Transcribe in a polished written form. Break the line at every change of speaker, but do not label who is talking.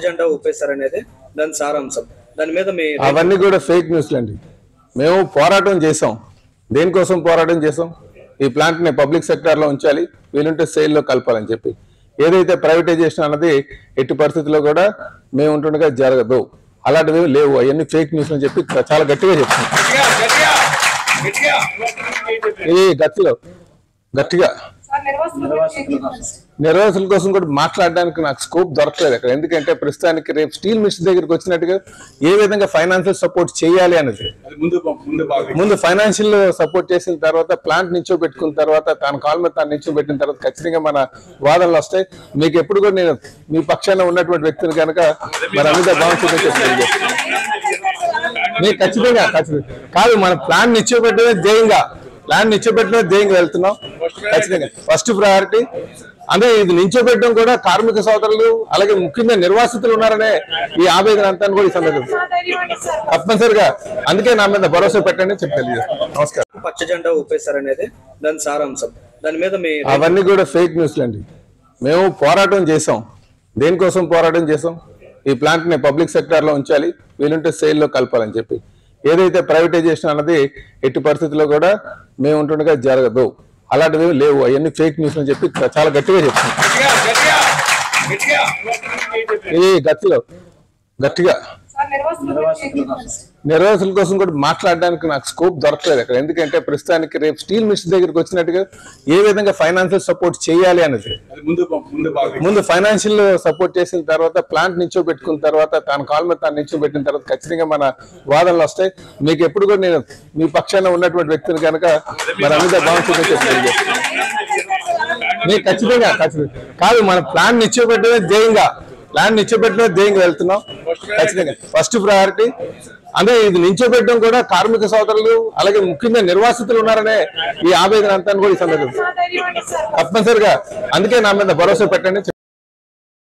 జెండా ఊపేశారనేది దాని సారాంశం. దాని మీద మీ
అవన్నీ కూడా ఫేక్ న్యూస్లు అండి. మేము పోరాటం చేసాం. దేనికోసం పోరాటం చేసాం? ఈ ప్లాంట్ ని పబ్లిక్ సెక్టార్ లో ఉంచాలి, వీలుంటే సేల్ లో కలపాలని చెప్పి. ఏదైతే ప్రైవేటైజేషన్ అన్నది ఎట్టి పరిస్థితుల్లో కూడా మేము ఉంటుండగా జరగదు, అలాంటివి లేవు, అవన్నీ ఫేక్ న్యూస్ అని చెప్పి చాలా గట్టిగా చెప్తాం. ఇది గట్టిగా నిర్వాసుల కోసం కూడా మాట్లాడడానికి నాకు స్కోప్ దొరకలేదు అక్కడ. ఎందుకంటే ప్రస్తుతానికి రేపు స్టీల్ మిషన్ దగ్గరికి వచ్చినట్టుగా ఏ విధంగా ఫైనాన్షియల్ సపోర్ట్ చేయాలి అనేది ముందు ఫైనాన్షియల్ సపోర్ట్ చేసిన తర్వాత ప్లాంట్ నించో పెట్టుకున్న తర్వాత తన కాల్ మీద తాను నించో పెట్టిన తర్వాత ఖచ్చితంగా మన వాదనలు వస్తాయి. మీకు ఎప్పుడు కూడా నేను మీ పక్షాన ఉన్నటువంటి వ్యక్తిని కనుక మరి అమిత భావించే చెప్తాను. మీకు ఖచ్చితంగా కాదు, మన ప్లాన్ నిశ్చయపెట్టడమే ధ్యేయంగా వెళ్తున్నాం. ఖచ్చితంగా ఫస్ట్ ప్రయారిటీ అంటే ఇది నించోబెట్టడం కూడా కార్మిక సోదరులు అలాగే ముఖ్యంగా నిర్వాసితులు ఉన్నారనే ఈ ఆవేదన అంతా కూడా ఈ సందర్భంగా తప్పనిసరిగా అందుకే నా మీద భరోసా పెట్టండి చెప్పి తెలియజేస్తాను. నమస్కారం.
పచ్చ జెండా ఊపేశారనేది దాని సారాంశం. దాని మీద మీ
అవన్నీ కూడా ఫేక్ న్యూస్లు అండి. మేము పోరాటం చేసాం. దేనికోసం పోరాటం చేసాం? ఈ ప్లాంట్ ని పబ్లిక్ సెక్టార్ లో ఉంచాలి, వీలుంటే సేల్ లో కలపాలని చెప్పి. ఏదైతే ప్రైవేటైజేషన్ అన్నది ఎట్టి పరిస్థితుల్లో కూడా మేము ఉంటుండగా జరగదు, అలాంటివి లేవు, అవన్నీ ఫేక్ న్యూస్ అని చెప్పి చాలా గట్టిగా చెప్తాం. ఇది గట్టిగా నిర్వాసుల కోసం కూడా మాట్లాడడానికి నాకు స్కోప్ దొరకలేదు అక్కడ. ఎందుకంటే ప్రస్తుతానికి రేపు స్టీల్ మిషన్ దగ్గరికి వచ్చినట్టుగా ఏ విధంగా ఫైనాన్షియల్ సపోర్ట్ చేయాలి అనేది ముందు ఫైనాన్షియల్ సపోర్ట్ చేసిన తర్వాత ప్లాంట్ నించో పెట్టుకున్న తర్వాత తన కాల్ మీద తాను నించో పెట్టిన తర్వాత ఖచ్చితంగా మన వాదనలు వస్తాయి. మీకు ఎప్పుడు కూడా నేను మీ పక్షాన ఉన్నటువంటి వ్యక్తిని కనుక మరి అమిత భావించే చెప్తాను. మీకు ఖచ్చితంగా కాదు, మన ప్లాన్ నిశ్చయపెట్టడమే ధ్యేయంగా వెళ్తున్నాం. ఖచ్చితంగా ఫస్ట్ ప్రయారిటీ అంటే ఇది నించోబెట్టడం కూడా కార్మిక సోదరులు అలాగే ముఖ్యంగా నిర్వాసితులు ఉన్నారనే ఈ ఆవేదన అంతా కూడా ఈ సందర్భంగా తప్పనిసరిగా అందుకే నా మీద భరోసా పెట్టండి.